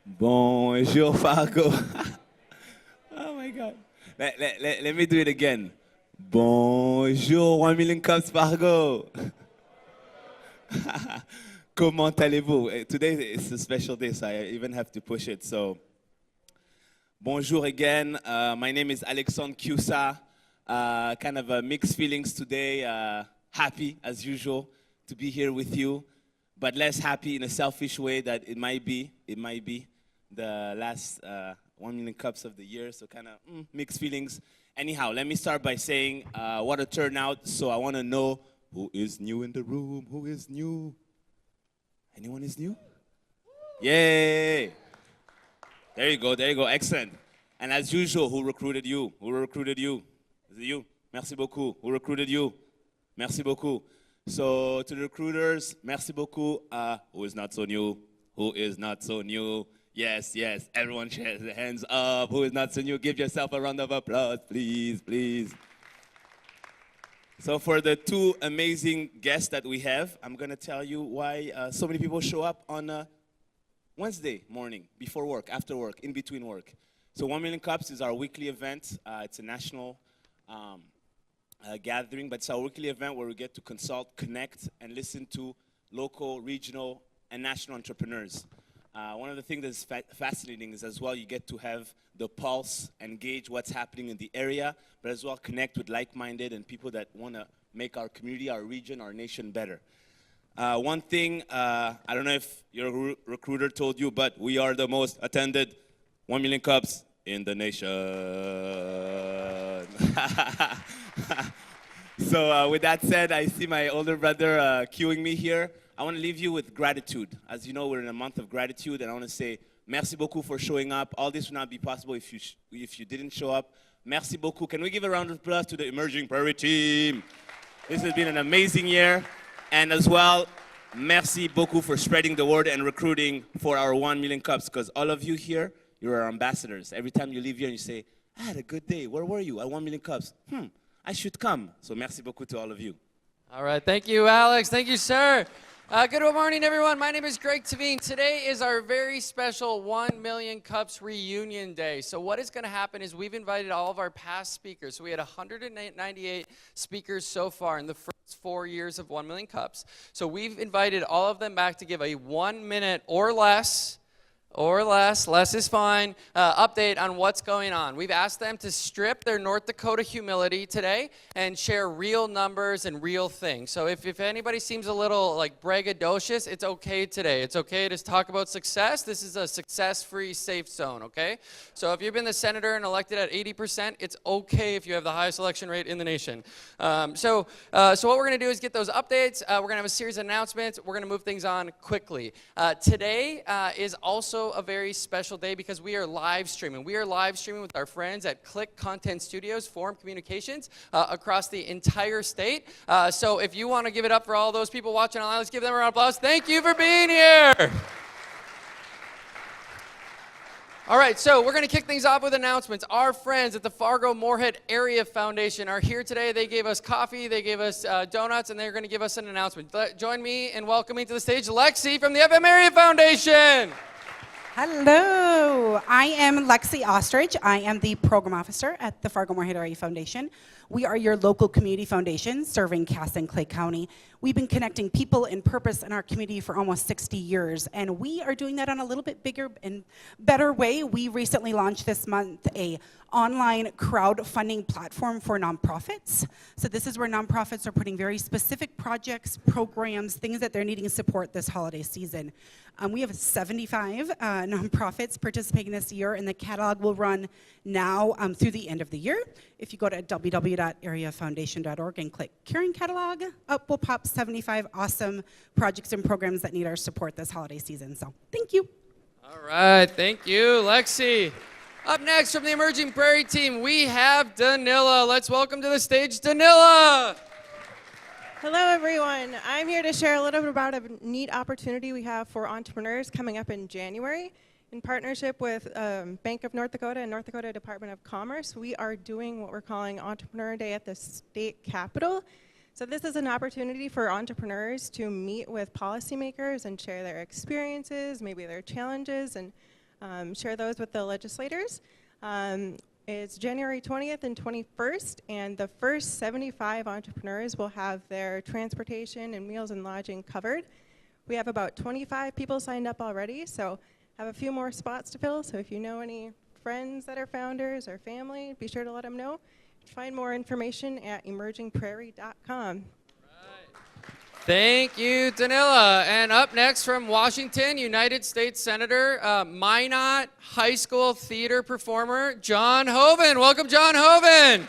Bonjour, Fargo. Oh my God. Let me do it again. Bonjour, 1 million cups, Fargo. Comment allez-vous? Today is a special day, so I even have to push it. So, bonjour again. My name is Alexandre Cusa. Kind of mixed feelings today. Happy, as usual, to be here with you, but less happy in a selfish way that it might be the last 1 million cups of the year. So kind of mixed feelings. Anyhow, let me start by saying what a turnout. So I want to know who is new in the room. Who is new? Anyone is new? Yay! There you go. There you go. Excellent. And as usual, who recruited you? Who recruited you? Is it you? Merci beaucoup. Who recruited you? Merci beaucoup. So to the recruiters, merci beaucoup. Who is not so new? Who is not so new? Yes, yes. Everyone shares their hands up. Who is not so new? Give yourself a round of applause, please, please. So for the two amazing guests that we have, I'm going to tell you why so many people show up on Wednesday morning, before work, after work, in between work. So 1 Million Cups is our weekly event. It's a national gathering, but it's our weekly event where we get to consult, connect, and listen to local, regional, and national entrepreneurs. One of the things that's fascinating is as well you get to have the pulse and gauge what's happening in the area, but as well connect with like-minded and people that want to make our community, our region, our nation better. One thing, I don't know if your recruiter told you, but we are the most attended 1 Million Cups in the nation. So with that said, I see my older brother cueing me here. I want to leave you with gratitude. As you know, we're in a month of gratitude, and I want to say merci beaucoup for showing up. All this would not be possible if you didn't show up. Merci beaucoup. Can we give a round of applause to the emerging prairie team? This has been an amazing year. And as well, merci beaucoup for spreading the word and recruiting for our 1 Million Cups, because all of you here, you're our ambassadors. Every time you leave here and you say, I had a good day. Where were you? At 1 Million Cups. I should come. So merci beaucoup to all of you. All right, thank you, Alex. Thank you, sir. Good morning, everyone. My name is Greg Tavine. Today is our very special 1 Million Cups reunion day. So what is going to happen is we've invited all of our past speakers. So we had 198 speakers so far in the first 4 years of 1 Million Cups. So we've invited all of them back to give a 1 minute or less, less is fine, update on what's going on. We've asked them to strip their North Dakota humility today and share real numbers and real things. So if anybody seems a little like braggadocious, it's okay today. It's okay to talk about success. This is a success-free safe zone, okay? So if you've been the senator and elected at 80%, it's okay if you have the highest election rate in the nation. So what we're going to do is get those updates. We're going to have a series of announcements. We're going to move things on quickly. Today is also a very special day because we are live streaming. We are live streaming with our friends at Click Content Studios, Forum Communications, across the entire state. So if you want to give it up for all those people watching online, let's give them a round of applause. Thank you for being here. All right, so we're going to kick things off with announcements. Our friends at the Fargo Moorhead Area Foundation are here today. They gave us coffee, they gave us donuts, and they're going to give us an announcement. Join me in welcoming to the stage Lexi from the FM Area Foundation. Hello, I am Lexi Ostrich. I am the program officer at the Fargo Moorhead Area Foundation. We are your local community foundation serving Cass and Clay County. We've been connecting people and purpose in our community for almost 60 years, and we are doing that on a little bit bigger and better way. We recently launched this month a online crowdfunding platform for nonprofits. So this is where nonprofits are putting very specific projects, programs, things that they're needing support this holiday season. We have 75 nonprofits participating this year, and the catalog will run now through the end of the year. If you go to www.areafoundation.org and click Caring Catalog, up will pop 75 awesome projects and programs that need our support this holiday season. So thank you. All right, thank you, Lexi. Up next from the Emerging Prairie team, we have Danila. Let's welcome to the stage Danila. Hello, everyone. I'm here to share a little bit about a neat opportunity we have for entrepreneurs coming up in January. In partnership with Bank of North Dakota and North Dakota Department of Commerce, we are doing what we're calling Entrepreneur Day at the state capitol. So this is an opportunity for entrepreneurs to meet with policymakers and share their experiences, maybe their challenges, and share those with the legislators. It's January 20th and 21st, and the first 75 entrepreneurs will have their transportation and meals and lodging covered. We have about 25 people signed up already, so have a few more spots to fill. So if you know any friends that are founders or family, be sure to let them know. Find more information at emergingprairie.com. Thank you, Danila. And up next from Washington, United States Senator, Minot High School theater performer, John Hoven. Welcome, John Hoven.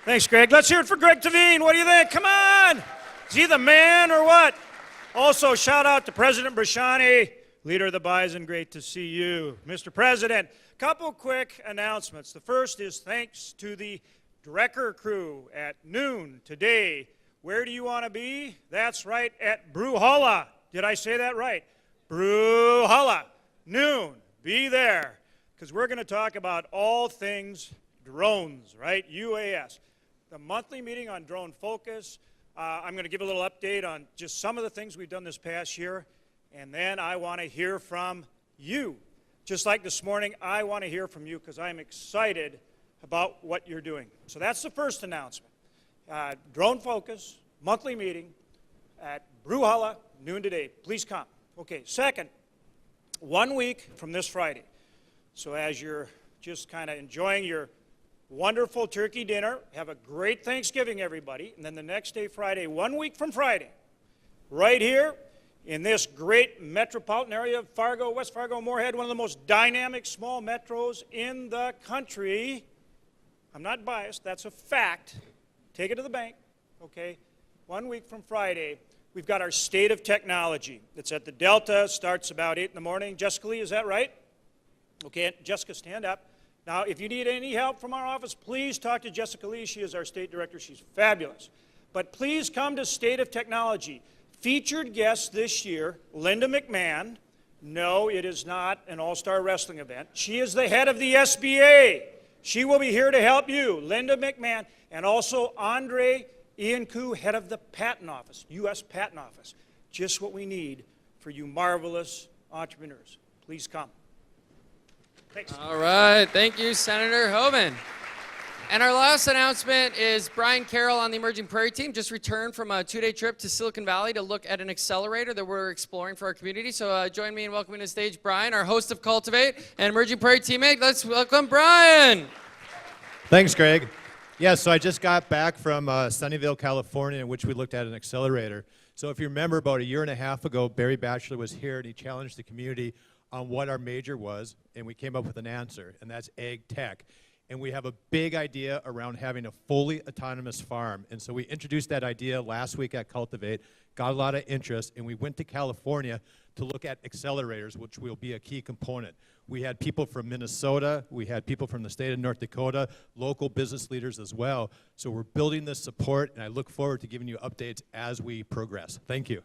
Thanks, Greg. Let's hear it for Greg Tavine. What do you think? Come on. Is he the man or what? Also, shout out to President Brashani, leader of the Bison. Great to see you. Mr. President, couple quick announcements. The first is thanks to the Drecker crew at noon today. Where do you want to be? That's right, at Brewhalla. Did I say that right? Brewhalla. Noon. Be there. Because we're going to talk about all things drones, right? UAS. The monthly meeting on drone focus. I'm going to give a little update on just some of the things we've done this past year. And then I want to hear from you. Just like this morning, I want to hear from you because I'm excited about what you're doing. So that's the first announcement. Drone Focus, monthly meeting at Brewhalla, noon today. Please come. Okay, second, 1 week from this Friday. So as you're just kind of enjoying your wonderful turkey dinner, have a great Thanksgiving, everybody. And then the next day, Friday, 1 week from Friday, right here in this great metropolitan area of Fargo, West Fargo, Moorhead, one of the most dynamic small metros in the country. I'm not biased, that's a fact. Take it to the bank, okay? 1 week from Friday, we've got our State of Technology. It's at the Delta, starts about 8 in the morning. Jessica Lee, is that right? Okay, Jessica, stand up. Now, if you need any help from our office, please talk to Jessica Lee. She is our state director. She's fabulous. But please come to State of Technology. Featured guest this year, Linda McMahon. No, it is not an all-star wrestling event. She is the head of the SBA. She will be here to help you, Linda McMahon, and also Andre Iancu, head of the Patent Office, U.S. Patent Office. Just what we need for you marvelous entrepreneurs. Please come. Thanks. All right. Thank you, Senator Hoven. And our last announcement is Brian Carroll on the Emerging Prairie team just returned from a 2-day trip to Silicon Valley to look at an accelerator that we're exploring for our community. So join me in welcoming to the stage Brian, our host of Cultivate and Emerging Prairie teammate. Let's welcome Brian. Thanks, Greg. Yeah, so I just got back from Sunnyvale, California, in which we looked at an accelerator. So if you remember, about 1.5 years ago, Barry Batchelor was here and he challenged the community on what our major was, and we came up with an answer, and that's ag tech. And we have a big idea around having a fully autonomous farm. And so we introduced that idea last week at Cultivate, got a lot of interest, and we went to California to look at accelerators, which will be a key component. We had people from Minnesota, we had people from the state of North Dakota, local business leaders as well. So we're building this support, and I look forward to giving you updates as we progress. Thank you.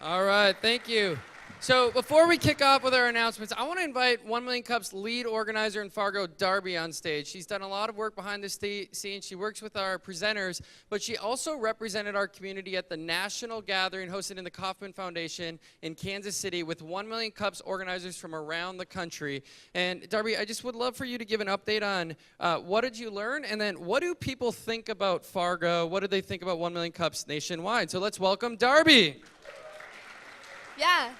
All right, thank you. So before we kick off with our announcements, I want to invite 1 Million Cups lead organizer in Fargo, Darby, on stage. She's done a lot of work behind the scenes. She works with our presenters, but she also represented our community at the national gathering hosted in the Kauffman Foundation in Kansas City with 1 Million Cups organizers from around the country. And Darby, I just would love for you to give an update on what did you learn, and then what do people think about Fargo? What do they think about 1 Million Cups nationwide? So let's welcome Darby. Yeah.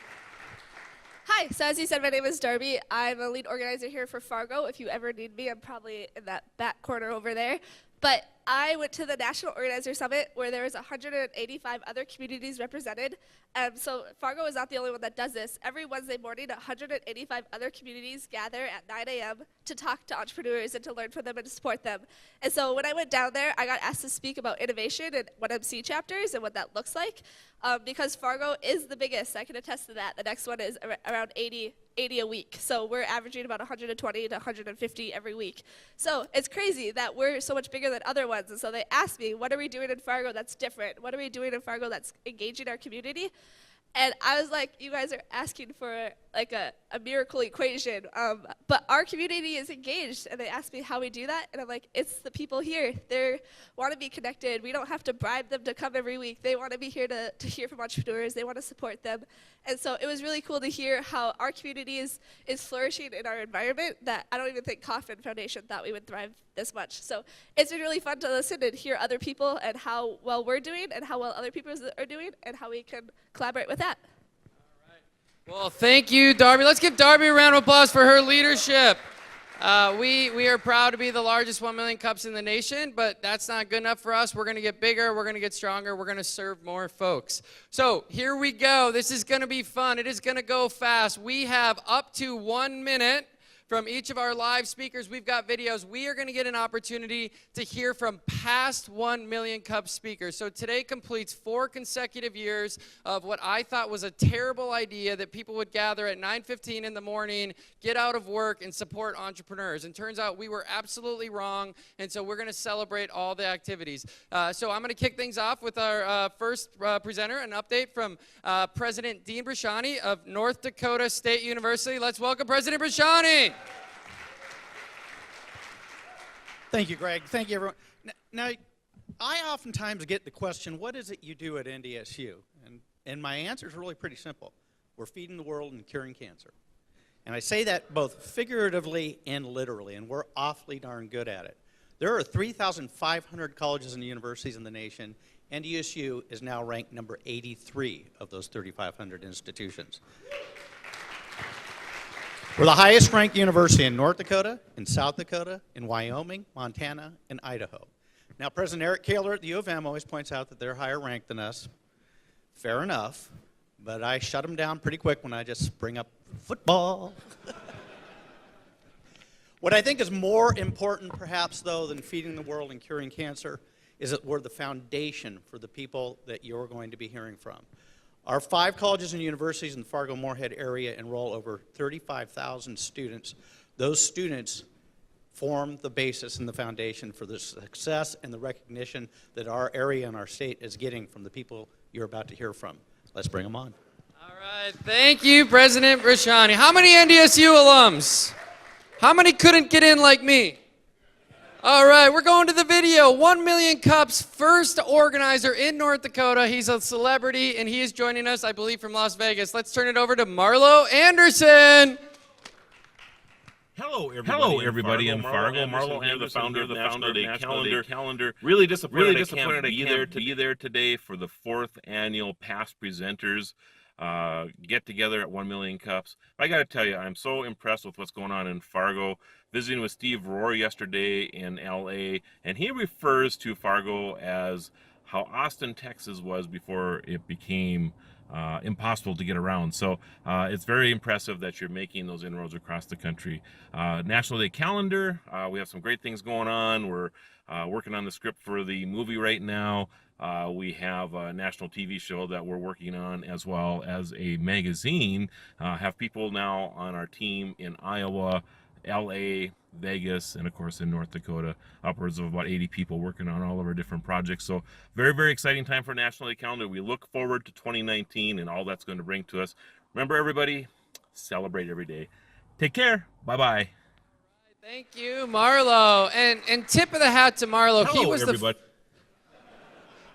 Hi, so as you said, my name is Darby. I'm a lead organizer here for Fargo. If you ever need me, I'm probably in that back corner over there. But I went to the National Organizer Summit where there was 185 other communities represented. So Fargo is not the only one that does this. Every Wednesday morning, 185 other communities gather at 9 a.m. to talk to entrepreneurs and to learn from them and to support them. And so when I went down there, I got asked to speak about innovation and 1MC chapters and what that looks like. Because Fargo is the biggest, I can attest to that. The next one is around 80 a week. So we're averaging about 120 to 150 every week. So it's crazy that we're so much bigger than other ones. And so they asked me, what are we doing in Fargo that's different? What are we doing in Fargo that's engaging our community? And I was like, you guys are asking for like a miracle equation. But our community is engaged, and they ask me how we do that, and I'm like, it's the people here. They want to be connected. We don't have to bribe them to come every week. They want to be here to hear from entrepreneurs. They want to support them. And so it was really cool to hear how our community is flourishing in our environment that I don't even think Kauffman Foundation thought we would thrive this much. So it's been really fun to listen and hear other people and how well we're doing and how well other people are doing and how we can collaborate with that. Well, thank you, Darby. Let's give Darby a round of applause for her leadership. We are proud to be the largest 1 million cups in the nation, but that's not good enough for us. We're going to get bigger. We're going to get stronger. We're going to serve more folks. So here we go. This is going to be fun. It is going to go fast. We have up to 1 minute from each of our live speakers. We've got videos. We are going to get an opportunity to hear from past 1 million cup speakers. So today completes 4 consecutive years of what I thought was a terrible idea, that people would gather at 9:15 in the morning, get out of work, and support entrepreneurs. And turns out we were absolutely wrong, and so we're going to celebrate all the activities. So I'm going to kick things off with our first presenter, an update from President Dean Brashani of North Dakota State University. Let's welcome President Brashani. Thank you, Greg. Thank you, everyone. Now, I oftentimes get the question, what is it you do at NDSU? And my answer is really pretty simple. We're feeding the world and curing cancer. And I say that both figuratively and literally, and we're awfully darn good at it. There are 3,500 colleges and universities in the nation. NDSU is now ranked number 83 of those 3,500 institutions. We're the highest ranked university in North Dakota, in South Dakota, in Wyoming, Montana, and Idaho. Now, President Eric Kaler at the U of M always points out that they're higher ranked than us. Fair enough, but I shut them down pretty quick when I just bring up football. What I think is more important, perhaps, though, than feeding the world and curing cancer is that we're the foundation for the people that you're going to be hearing from. Our 5 colleges and universities in the Fargo-Moorhead area enroll over 35,000 students. Those students form the basis and the foundation for the success and the recognition that our area and our state is getting from the people you're about to hear from. Let's bring them on. All right. Thank you, President Brashani. How many NDSU alums? How many couldn't get in like me? All right, we're going to the video. 1 million cups, first organizer in North Dakota. He's a celebrity, and he is joining us, I believe, from Las Vegas. Let's turn it over to Marlo Anderson. Hello, everybody in Fargo. Marlo Anderson, the founder of the National Day Calendar. Really disappointed I can't be there today for the 4th annual Past Presenters get together at 1 million cups. I got to tell you, I'm so impressed with what's going on in Fargo. Visiting with Steve Rohr yesterday in LA, and he refers to Fargo as how Austin, Texas was before it became impossible to get around. So it's very impressive that you're making those inroads across the country. National Day Calendar, we have some great things going on. We're working on the script for the movie right now. We have a national TV show that we're working on, as well as a magazine. Have people now on our team in Iowa, LA, Vegas, and of course in North Dakota, upwards of about 80 people working on all of our different projects. So very, very exciting time for National Day Calendar. We look forward to 2019 and all that's going to bring to us. Remember, everybody, celebrate every day. Take care. Bye-bye. Thank you, Marlo. And tip of the hat to Marlo. Hello, everybody.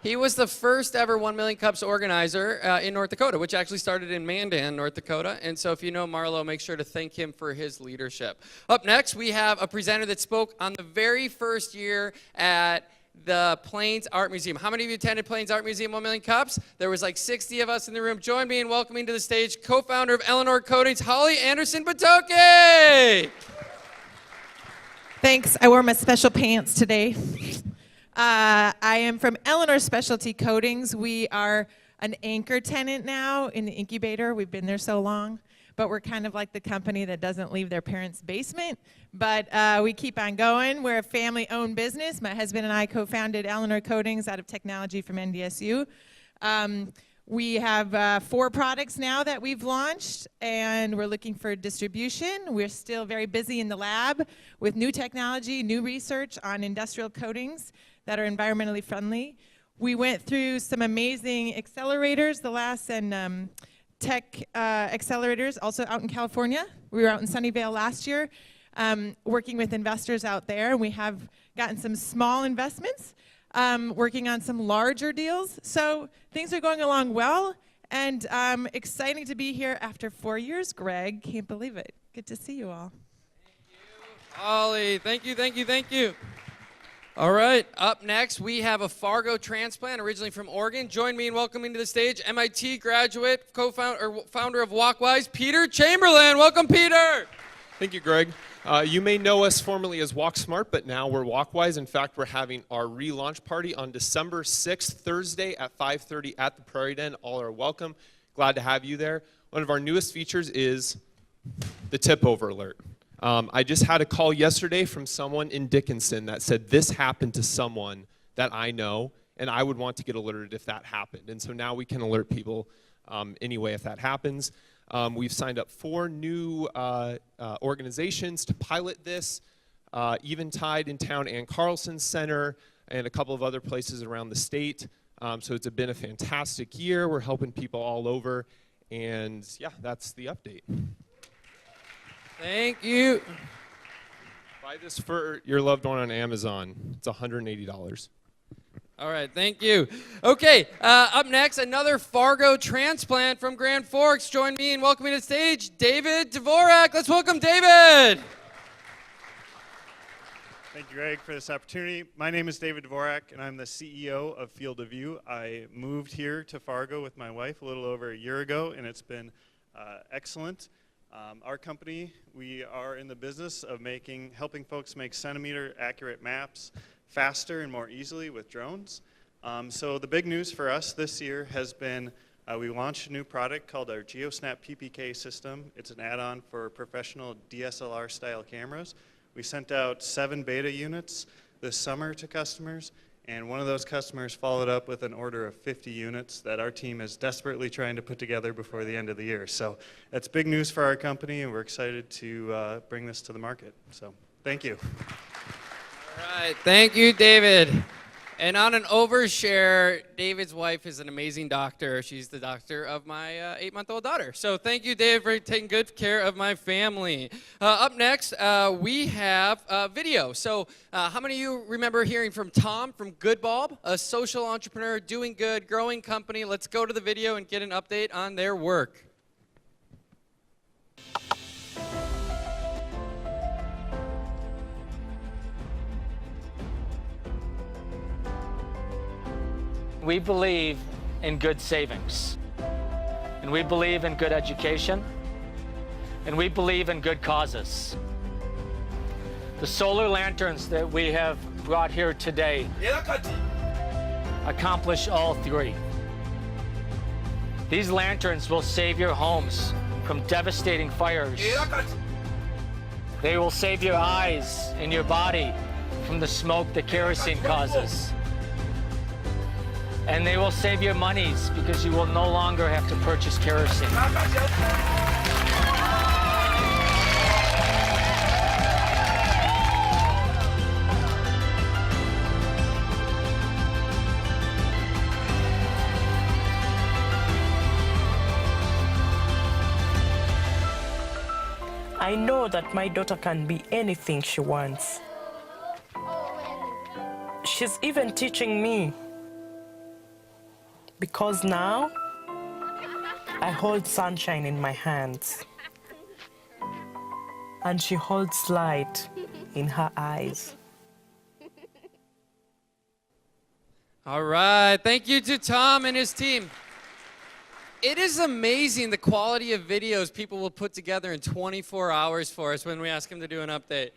He was the first ever 1 million cups organizer in North Dakota, which actually started in Mandan, North Dakota. And so if you know Marlo, make sure to thank him for his leadership. Up next, we have a presenter that spoke on the very first year at the Plains Art Museum. How many of you attended Plains Art Museum 1 million cups? There was like 60 of us in the room. Join me in welcoming to the stage co-founder of Eleanor Coatings, Holly Anderson Batoke. Thanks. I wore my special pants today. I am from Eleanor Specialty Coatings. We are an anchor tenant now in the incubator. We've been there so long, but we're kind of like the company that doesn't leave their parents' basement. But we keep on going. We're a family-owned business. My husband and I co-founded Eleanor Coatings out of technology from NDSU. We have 4 products now that we've launched, and we're looking for distribution. We're still very busy in the lab with new technology, new research on industrial coatings that are environmentally friendly. We went through some amazing accelerators the last 10 tech accelerators also out in California. We were out in Sunnyvale last year working with investors out there. We have gotten some small investments, working on some larger deals. So things are going along well, and exciting to be here after 4 years, Greg. Can't believe it. Good to see you all. Ollie, thank you, thank you, thank you. All right, up next, we have a Fargo transplant, originally from Oregon. Join me in welcoming to the stage MIT graduate, founder of Walkwise, Peter Chamberlain. Welcome, Peter. Thank you, Greg. You may know us formerly as WalkSmart, but now we're Walkwise. In fact, we're having our relaunch party on December 6th, Thursday at 5:30 at the Prairie Den. All are welcome. Glad to have you there. One of our newest features is the tip-over alert. I just had a call yesterday from someone in Dickinson that said this happened to someone that I know, and I would want to get alerted if that happened. And so now we can alert people anyway if that happens. We've signed up 4 new organizations to pilot this, Eventide in town and Carlson Center, and a couple of other places around the state. So it's been a fantastic year. We're helping people all over, and yeah, that's the update. Thank you. Buy this for your loved one on Amazon. It's $180. All right, thank you. Okay, up next, another Fargo transplant from Grand Forks. Join me in welcoming to the stage David Dvorak. Let's welcome David. Thank you, Greg, for this opportunity. My name is David Dvorak, and I'm the CEO of Field of View. I moved here to Fargo with my wife a little over a year ago, and it's been excellent. Our company, we are in the business of helping folks make centimeter-accurate maps faster and more easily with drones. So the big news for us this year has been we launched a new product called our GeoSnap PPK system. It's an add-on for professional DSLR-style cameras. We sent out 7 beta units this summer to customers, and one of those customers followed up with an order of 50 units that our team is desperately trying to put together before the end of the year. So that's big news for our company, and we're excited to bring this to the market. So thank you. All right, thank you, David. And on an overshare, David's wife is an amazing doctor. She's the doctor of my 8-month-old daughter. So thank you, David, for taking good care of my family. Up next, we have video. So how many of you remember hearing from Tom from Good Bulb, a social entrepreneur, doing good, growing company? Let's go to the video and get an update on their work. We believe in good savings, and we believe in good education, and we believe in good causes. The solar lanterns that we have brought here today accomplish all 3. These lanterns will save your homes from devastating fires. They will save your eyes and your body from the smoke that kerosene causes. And they will save your monies because you will no longer have to purchase kerosene. I know that my daughter can be anything she wants. She's even teaching me. Because now, I hold sunshine in my hands. And she holds light in her eyes. All right, thank you to Tom and his team. It is amazing the quality of videos people will put together in 24 hours for us when we ask them to do an update.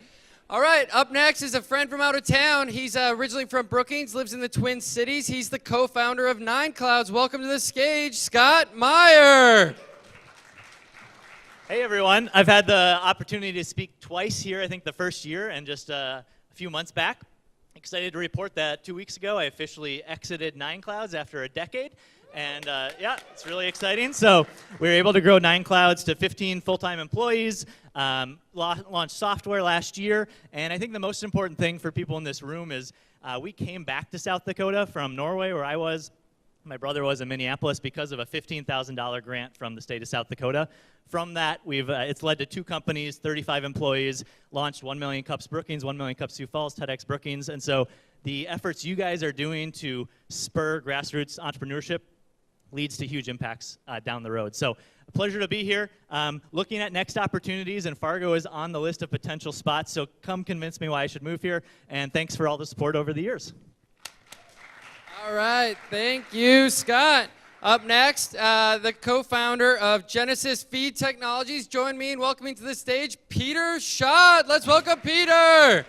All right, up next is a friend from out of town. He's originally from Brookings, lives in the Twin Cities. He's the co-founder of 9 Clouds. Welcome to the stage, Scott Meyer. Hey, everyone. I've had the opportunity to speak twice here, I think the first year and just a few months back. Excited to report that 2 weeks ago, I officially exited 9 Clouds after a decade. And yeah, it's really exciting. So we were able to grow 9 Clouds to 15 full-time employees, launched software last year. And I think the most important thing for people in this room is we came back to South Dakota from Norway, where I was, My brother was in Minneapolis because of a $15,000 grant from the state of South Dakota. From that, it's led to 2 companies, 35 employees, launched 1 Million Cups Brookings, 1 Million Cups Sioux Falls, TEDx Brookings. And so the efforts you guys are doing to spur grassroots entrepreneurship leads to huge impacts down the road. So a pleasure to be here. Looking at next opportunities, and Fargo is on the list of potential spots. So come convince me why I should move here. And thanks for all the support over the years. All right, thank you, Scott. Up next, the co-founder of Genesis Feed Technologies. Join me in welcoming to the stage Peter Schott. Let's welcome Peter.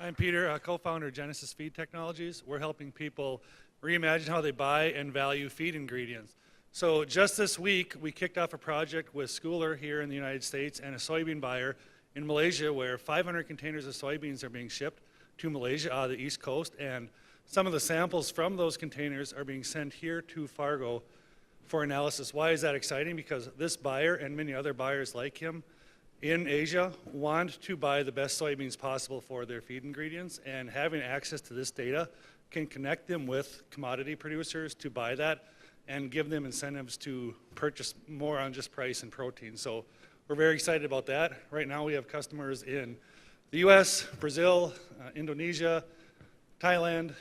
I'm Peter, co-founder of Genesis Feed Technologies. We're helping people reimagine how they buy and value feed ingredients. So just this week, we kicked off a project with Schooler here in the United States and a soybean buyer in Malaysia where 500 containers of soybeans are being shipped to Malaysia out of the East Coast, and some of the samples from those containers are being sent here to Fargo for analysis. Why is that exciting? Because this buyer and many other buyers like him in Asia want to buy the best soybeans possible for their feed ingredients, and having access to this data can connect them with commodity producers to buy that and give them incentives to purchase more on just price and protein. So we're very excited about that. Right now we have customers in the US, Brazil, Indonesia, Thailand,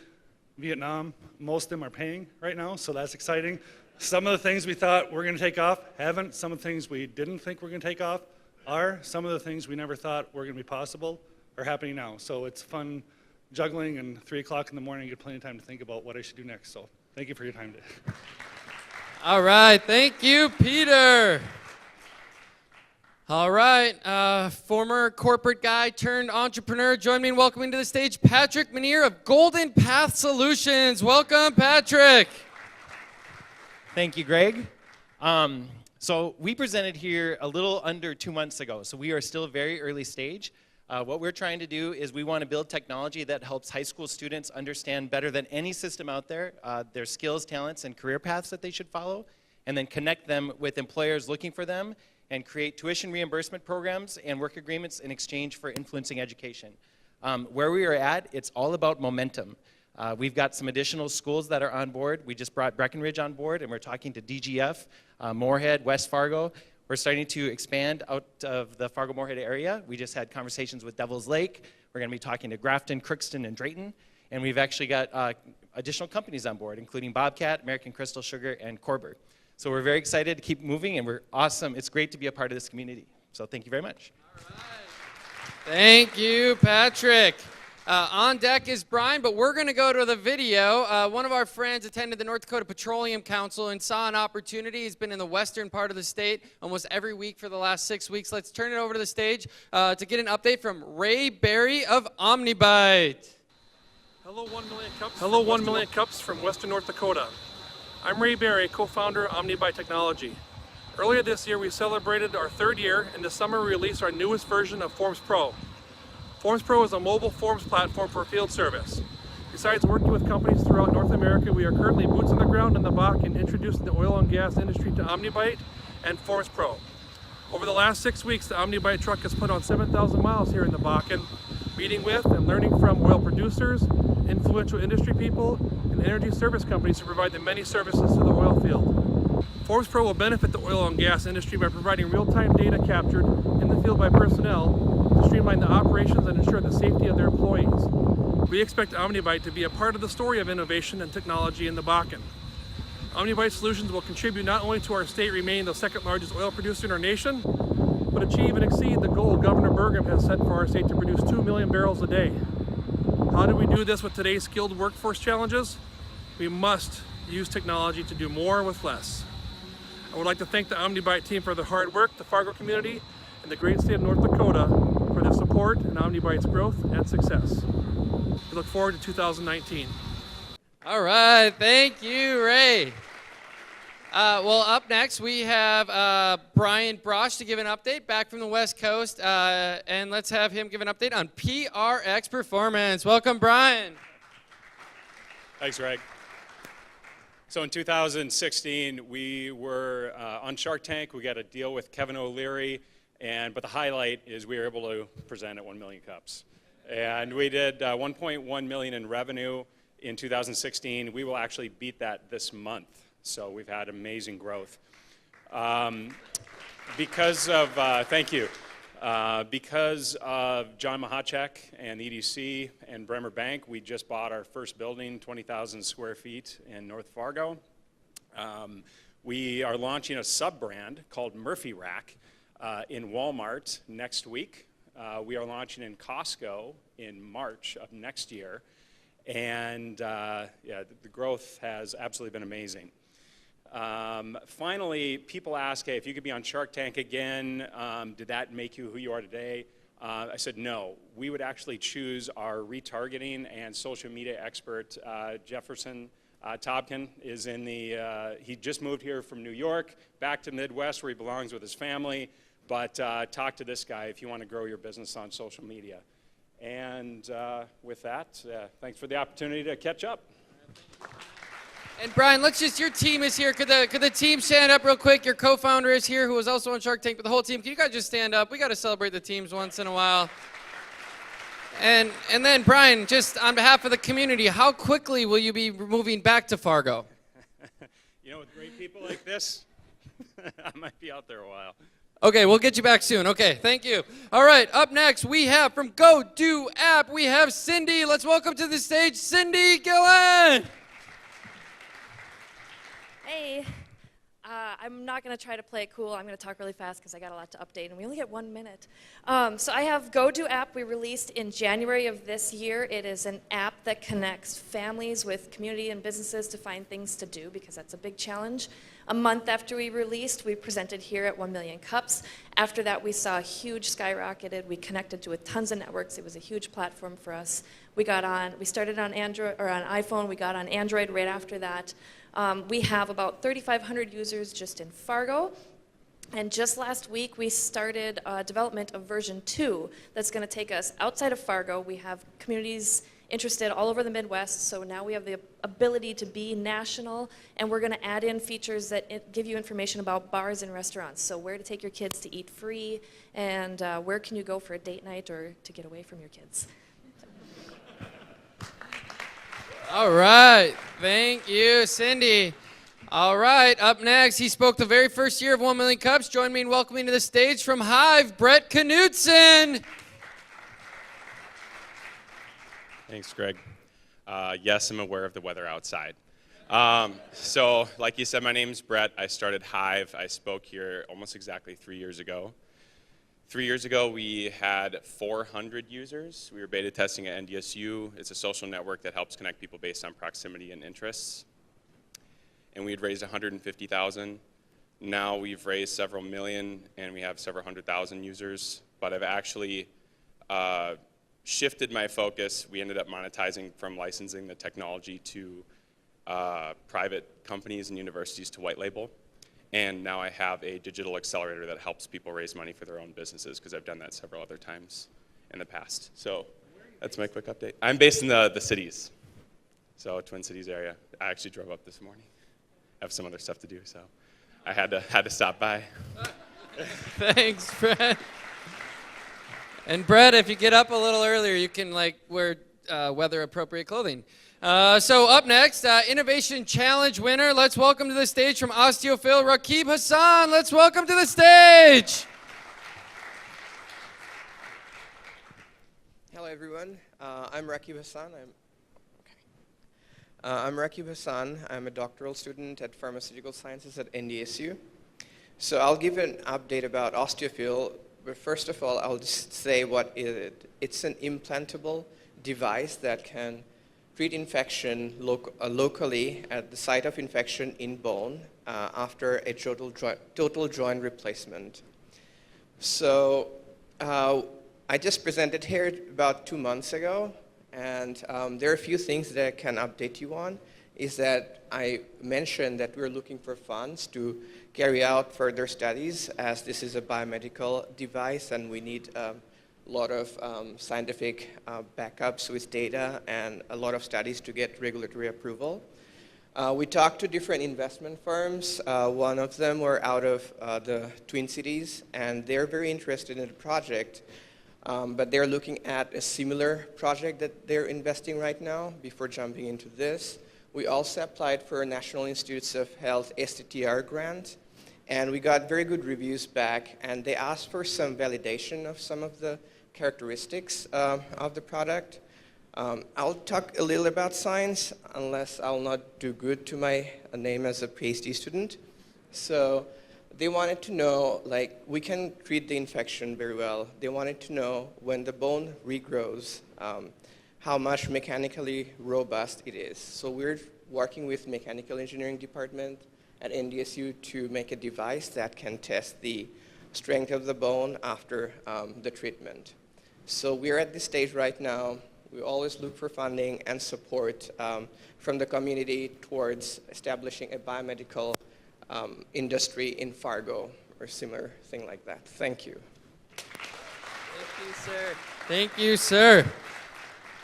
Vietnam. Most of them are paying right now, so that's exciting. Some of the things we thought were going to take off haven't. Some of the things we didn't think were going to take off are. Some of the things we never thought were going to be possible are happening now. So it's fun juggling, and 3 o'clock in the morning, you get plenty of time to think about what I should do next. So thank you for your time today. All right, thank you, Peter. All right, former corporate guy turned entrepreneur. Join me in welcoming to the stage Patrick Manier of Golden Path Solutions. Welcome, Patrick. Thank you, Greg. So we presented here a little under 2 months ago, so we are still very early stage. What we're trying to do is we want to build technology that helps high school students understand better than any system out there their skills, talents, and career paths that they should follow, and then connect them with employers looking for them, and create tuition reimbursement programs and work agreements in exchange for influencing education. Where we are at, it's all about momentum. We've got some additional schools that are on board. We just brought Breckenridge on board, and we're talking to DGF, Moorhead, West Fargo. We're starting to expand out of the Fargo-Moorhead area. We just had conversations with Devil's Lake. We're going to be talking to Grafton, Crookston, and Drayton. And we've actually got additional companies on board, including Bobcat, American Crystal Sugar, and Corber. So we're very excited to keep moving, and we're awesome. It's great to be a part of this community. So thank you very much. All right. Thank you, Patrick. On deck is Brian, but we're going to go to the video. One of our friends attended the North Dakota Petroleum Council and saw an opportunity. He's been in the western part of the state almost every week for the last 6 weeks. Let's turn it over to the stage to get an update from Ray Berry of OmniBite. Hello, 1 Million Cups. Hello, 1 Million Cups from Western North Dakota. I'm Ray Berry, co-founder of OmniBite Technology. Earlier this year, we celebrated our 3rd year, and this summer we released our newest version of Forms Pro. Forms Pro is a mobile forms platform for field service. Besides working with companies throughout North America, we are currently boots on the ground in the Bakken introducing the oil and gas industry to OmniBite and Forms Pro. Over the last 6 weeks, the OmniBite truck has put on 7,000 miles here in the Bakken, meeting with and learning from oil producers, influential industry people, and energy service companies who provide the many services to the oil field. Forms Pro will benefit the oil and gas industry by providing real-time data captured in the field by personnel to streamline the operations and ensure the safety of their employees. We expect OmniBite to be a part of the story of innovation and technology in the Bakken. OmniBite solutions will contribute not only to our state remaining the 2nd largest oil producer in our nation, but achieve and exceed the goal Governor Burgum has set for our state to produce 2 million barrels a day. How do we do this with today's skilled workforce challenges? We must use technology to do more with less. I would like to thank the OmniBite team for their hard work, the Fargo community, and the great state of North Dakota for their support in OmniBite's growth and success. We look forward to 2019. All right, thank you, Ray. Well, up next we have Brian Brosh to give an update back from the West Coast, and let's have him give an update on PRX Performance. Welcome, Brian. Thanks, Greg. So in 2016, we were on Shark Tank. We got a deal with Kevin O'Leary, but the highlight is we were able to present at 1 Million Cups. And we did 1.1 million in revenue in 2016. We will actually beat that this month. So we've had amazing growth. Because of, thank you, because of John Mahachek and EDC and Bremer Bank, we just bought our first building, 20,000 square feet in North Fargo. We are launching a sub-brand called Murphy Rack in Walmart next week. We are launching in Costco in March of next year. And yeah, the growth has absolutely been amazing. Finally, people ask, hey, if you could be on Shark Tank again, did that make you who you are today? I said no. We would actually choose our retargeting and social media expert, Jefferson Tobkin, is in the, he just moved here from New York, back to Midwest where he belongs with his family, but talk to this guy if you want to grow your business on social media. And with that, thanks for the opportunity to catch up. And Brian, let's just, your team is here. Could the team stand up real quick? Your co-founder is here, who was also on Shark Tank, but the whole team, can you guys just stand up? We got to celebrate the teams once in a while. And then, Brian, just on behalf of the community, how quickly will you be moving back to Fargo? You know, with great people like this, I might be out there a while. Okay, we'll get you back soon. Okay, thank you. All right, up next, we have from Go Do App, we have Cindy. Let's welcome to the stage, Cindy Gillen. Hey, I'm not going to try to play it cool. I'm going to talk really fast because I got a lot to update, and we only get 1 minute. So I have Go Do App we released in January of this year. It is an app that connects families with community and businesses to find things to do, because that's a big challenge. A month after we released, we presented here at 1 Million Cups. After that, we saw a huge skyrocketed. We connected to tons of networks. It was a huge platform for us. We started on Android or on iPhone. We got on Android right after that. We have about 3,500 users just in Fargo. And just last week, we started development of version 2 that's going to take us outside of Fargo. We have communities interested all over the Midwest, so now we have the ability to be national, and we're going to add in features that give you information about bars and restaurants, so where to take your kids to eat free, and where can you go for a date night or to get away from your kids. All right, thank you, Cindy. All right, up next, he spoke the very first year of 1 Million Cups. Join me in welcoming to the stage from Hive, Brett Knudsen. Thanks, Greg. Yes, I'm aware of the weather outside. So, like you said, my name's Brett. I started Hive. I spoke here almost exactly 3 years ago. 3 years ago, we had 400 users. We were beta testing at NDSU. It's a social network that helps connect people based on proximity and interests. And we had raised 150,000. Now we've raised several million, and we have several 100,000 users. But I've actually shifted my focus. We ended up monetizing from licensing the technology to private companies and universities to white label. And now I have a digital accelerator that helps people raise money for their own businesses, because I've done that several other times in the past. So that's my quick update. I'm based in the cities, so Twin Cities area. I actually drove up this morning. I have some other stuff to do, so I had to stop by. Thanks, Brett. And Brett, if you get up a little earlier, you can wear weather-appropriate clothing. So up next, Innovation Challenge winner. Let's welcome to the stage from Osteophil, Rakib Hassan. Let's welcome to the stage. Hello, everyone. I'm Rakib Hassan. I'm Rakib Hassan. I'm a doctoral student at Pharmaceutical Sciences at NDSU. So I'll give an update about Osteophil. But first of all, I'll just say what it's an implantable device that can treat infection locally at the site of infection in bone after a total joint replacement. So I just presented here about 2 months ago, and there are a few things that I can update you on. Is that I mentioned that we're looking for funds to carry out further studies, as this is a biomedical device and we need a lot of scientific backups with data and a lot of studies to get regulatory approval. We talked to different investment firms. One of them were out of the Twin Cities, and they're very interested in the project. but they're looking at a similar project that they're investing right now before jumping into this. We also applied for a National Institutes of Health STTR grant, and we got very good reviews back, and they asked for some validation of some of the characteristics of the product. I'll talk a little about science, unless I'll not do good to my name as a PhD student. So they wanted to know, like, we can treat the infection very well. They wanted to know when the bone regrows, how much mechanically robust it is. So we're working with mechanical engineering department at NDSU to make a device that can test the strength of the bone after the treatment. So we're at this stage right now. We always look for funding and support from the community towards establishing a biomedical industry in Fargo or similar thing like that. Thank you. Thank you, sir. Thank you, sir.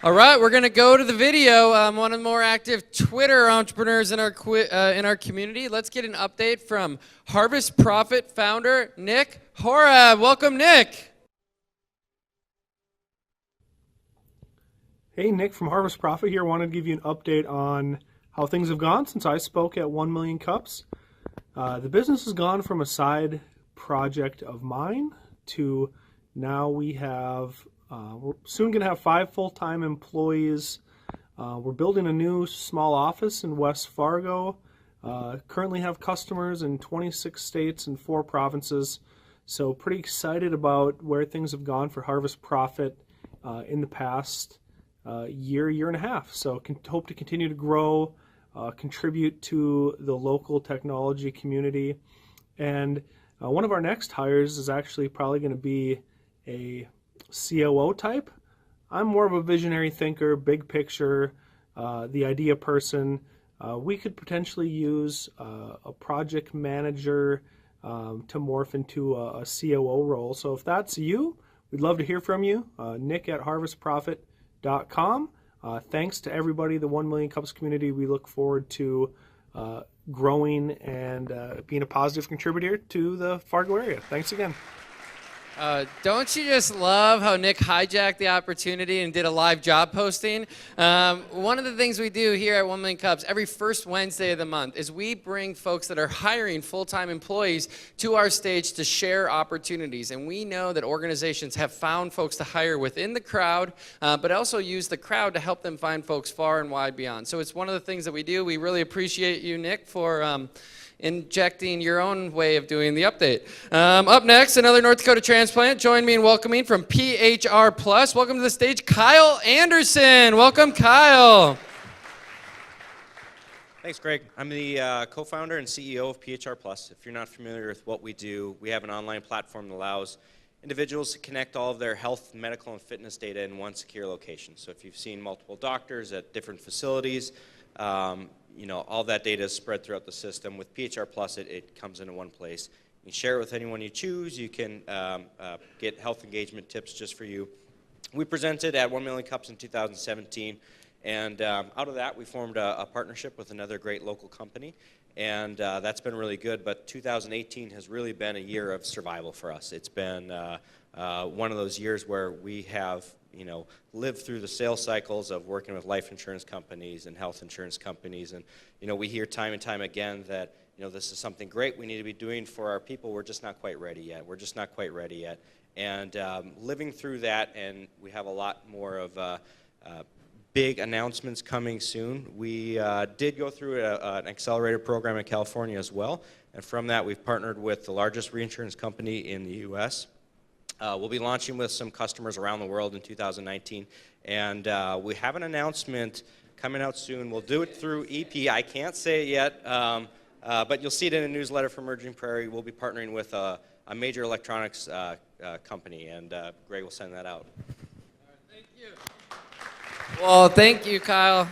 All right, we're going to go to the video. One of the more active Twitter entrepreneurs in our community. Let's get an update from Harvest Profit founder Nick Horab. Welcome, Nick. Hey, Nick from Harvest Profit here. Wanted to give you an update on how things have gone since I spoke at 1 Million Cups. The business has gone from a side project of mine to now we have, we're soon going to have 5 full-time employees. We're building a new small office in West Fargo. Currently have customers in 26 states and 4 provinces. So pretty excited about where things have gone for Harvest Profit in the past year and a half. So hope to continue to grow, contribute to the local technology community. And one of our next hires is actually probably going to be a COO type. I'm more of a visionary thinker, big picture, the idea person. We could potentially use a project manager to morph into a COO role. So if that's you, we'd love to hear from you. Nick at harvestprofit.com. Thanks to everybody, the 1 Million Cups community. We look forward to growing and being a positive contributor to the Fargo area. Thanks again. Don't you just love how Nick hijacked the opportunity and did a live job posting? One of the things we do here at 1 Million Cups every first Wednesday of the month is we bring folks that are hiring full-time employees to our stage to share opportunities. And we know that organizations have found folks to hire within the crowd, but also use the crowd to help them find folks far and wide beyond. So it's one of the things that we do. We really appreciate you, Nick, for injecting your own way of doing the update. Up next, another North Dakota transplant. Join me in welcoming from PHR Plus. Welcome to the stage, Kyle Anderson. Welcome, Kyle. Thanks, Greg. I'm the co-founder and CEO of PHR Plus. If you're not familiar with what we do, we have an online platform that allows individuals to connect all of their health, medical, and fitness data in one secure location. So if you've seen multiple doctors at different facilities, you know, all that data is spread throughout the system. With PHR Plus, it comes into one place. You can share it with anyone you choose. You can get health engagement tips just for you. We presented at 1 Million Cups in 2017, and out of that, we formed a partnership with another great local company, and that's been really good. But 2018 has really been a year of survival for us. It's been one of those years where we have, you know, lived through the sales cycles of working with life insurance companies and health insurance companies. And, you know, we hear time and time again that, you know, this is something great we need to be doing for our people. We're just not quite ready yet. We're just not quite ready yet. And living through that, and we have a lot more of big announcements coming soon. We did go through an accelerator program in California as well. And from that, we've partnered with the largest reinsurance company in the U.S. We'll be launching with some customers around the world in 2019, and we have an announcement coming out soon. We'll do it through EP. I can't say it yet, but you'll see it in a newsletter from Emerging Prairie. We'll be partnering with a major electronics company, and Greg will send that out. Thank you. Well, thank you, Kyle.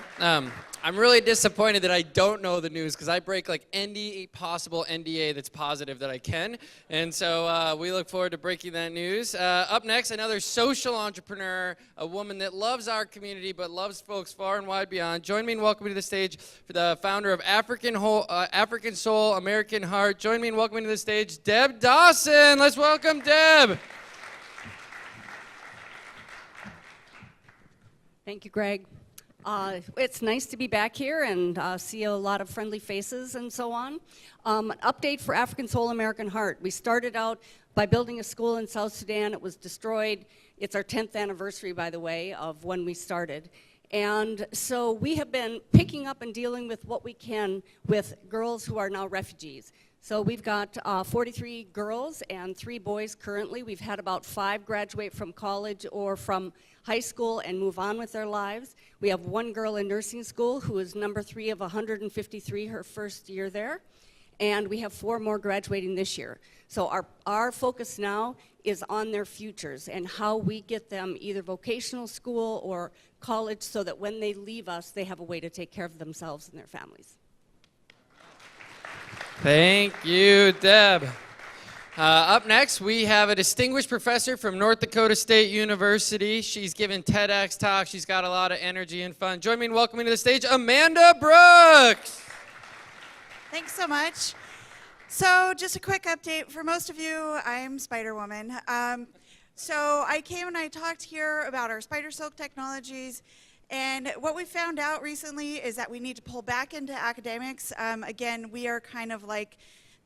I'm really disappointed that I don't know the news because I break like any possible NDA that's positive that I can. And so we look forward to breaking that news. Up next, another social entrepreneur, a woman that loves our community but loves folks far and wide beyond. Join me in welcoming to the stage for the founder of African Soul, American Heart. Join me in welcoming to the stage, Deb Dawson. Let's welcome Deb. Thank you, Greg. It's nice to be back here and see a lot of friendly faces and so on. An update for African Soul American Heart. We started out by building a school in South Sudan. It was destroyed. It's our 10th anniversary, by the way, of when we started. And so we have been picking up and dealing with what we can with girls who are now refugees. So we've got 43 girls and 3 boys currently. We've had about 5 graduate from college or from high school and move on with their lives. We have 1 girl in nursing school who is number 3 of 153, her first year there. And we have 4 more graduating this year. So our focus now is on their futures and how we get them either vocational school or college so that when they leave us, they have a way to take care of themselves and their families. Thank you, Deb. Up next, we have a distinguished professor from North Dakota State University. She's given TEDx talks. She's got a lot of energy and fun. Join me in welcoming to the stage Amanda Brooks. Thanks so much. So just a quick update. For most of you, I'm Spider-Woman. So I came and I talked here about our spider silk technologies. And what we found out recently is that we need to pull back into academics. Again, we are kind of like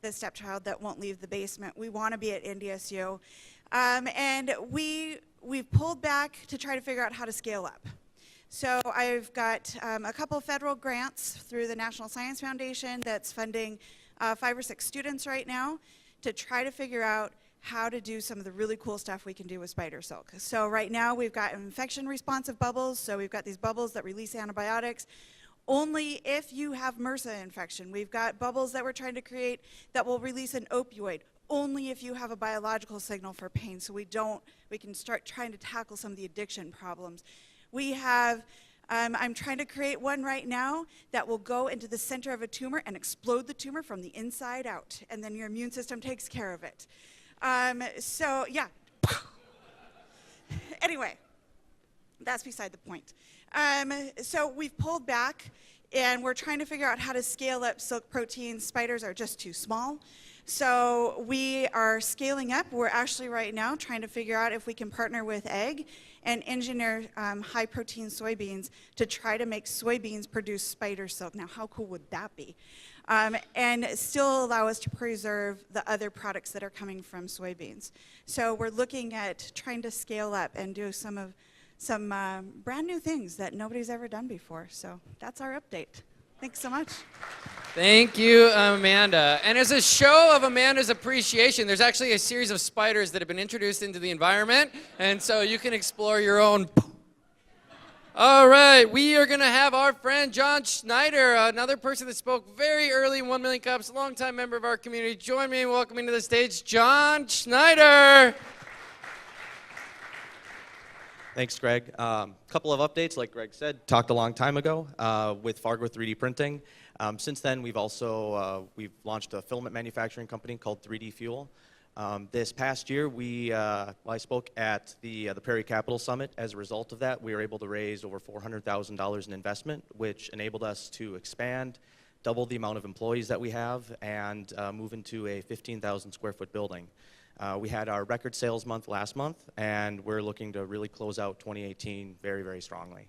the stepchild that won't leave the basement. We want to be at NDSU. And we've pulled back to try to figure out how to scale up. So I've got a couple federal grants through the National Science Foundation that's funding 5 or 6 students right now to try to figure out how to do some of the really cool stuff we can do with spider silk. So right now we've got infection responsive bubbles. So we've got these bubbles that release antibiotics only if you have MRSA infection. We've got bubbles that we're trying to create that will release an opioid only if you have a biological signal for pain. So we can start trying to tackle some of the addiction problems. We have, I'm trying to create one right now that will go into the center of a tumor and explode the tumor from the inside out. And then your immune system takes care of it. So yeah, anyway, that's beside the point. So we've pulled back and we're trying to figure out how to scale up silk proteins. Spiders are just too small. So we are scaling up. We're actually right now trying to figure out if we can partner with egg and engineer high protein soybeans to try to make soybeans produce spider silk. Now, how cool would that be? And still allow us to preserve the other products that are coming from soybeans. So we're looking at trying to scale up and do some brand new things that nobody's ever done before. So that's our update. Thanks so much. Thank you, Amanda. And as a show of Amanda's appreciation, there's actually a series of spiders that have been introduced into the environment, and so you can explore your own. All right, we are going to have our friend John Schneider, another person that spoke very early in 1 Million Cups, a longtime member of our community. Join me in welcoming to the stage John Schneider. Thanks, Greg. Couple of updates, like Greg said, talked a long time ago with Fargo 3D printing. Since then, we've launched a filament manufacturing company called 3D Fuel. This past year, I spoke at the Prairie Capital Summit. As a result of that, we were able to raise over $400,000 in investment, which enabled us to expand, double the amount of employees that we have, and move into a 15,000 square foot building. We had our record sales month last month, and we're looking to really close out 2018 very, very strongly.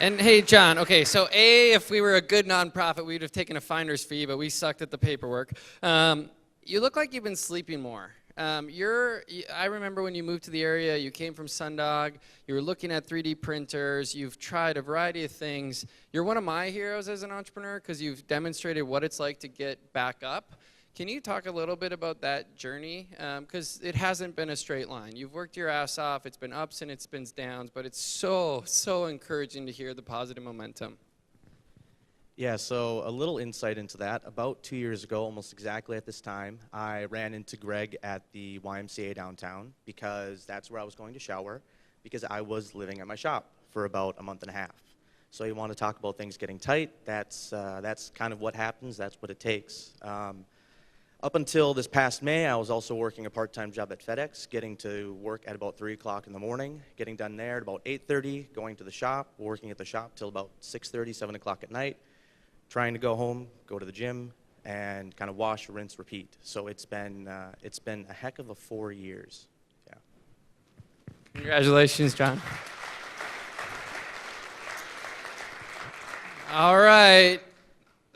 And hey, John, okay, so if we were a good nonprofit, we would have taken a finder's fee, but we sucked at the paperwork. You look like you've been sleeping more. I remember when you moved to the area, you came from Sundog, you were looking at 3D printers, you've tried a variety of things. You're one of my heroes as an entrepreneur because you've demonstrated what it's like to get back up. Can you talk a little bit about that journey? Because it hasn't been a straight line. You've worked your ass off. It's been ups and it's been downs, but it's so, so encouraging to hear the positive momentum. Yeah, so a little insight into that. About 2 years ago, almost exactly at this time, I ran into Greg at the YMCA downtown because that's where I was going to shower because I was living at my shop for about a month and a half. So you want to talk about things getting tight. That's kind of what happens. That's what it takes. Up until this past May, I was also working a part-time job at FedEx, getting to work at about 3 o'clock in the morning, getting done there at about 8:30, going to the shop, working at the shop till about 6:30, 7 o'clock at night, trying to go home, go to the gym, and kind of wash, rinse, repeat. So it's been a heck of a 4 years. Yeah. Congratulations, John. All right.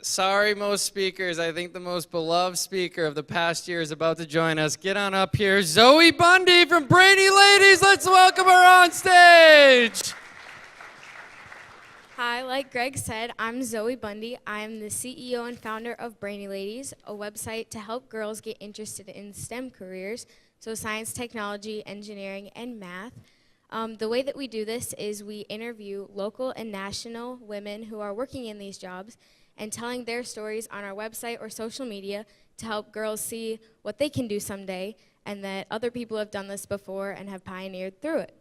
Sorry, most speakers. I think the most beloved speaker of the past year is about to join us. Get on up here. Zoe Bundy from Brady Ladies. Let's welcome her on stage. Hi, like Greg said, I'm Zoe Bundy. I'm the CEO and founder of Brainy Ladies, a website to help girls get interested in STEM careers, so science, technology, engineering, and math. The way that we do this is we interview local and national women who are working in these jobs and telling their stories on our website or social media to help girls see what they can do someday and that other people have done this before and have pioneered through it.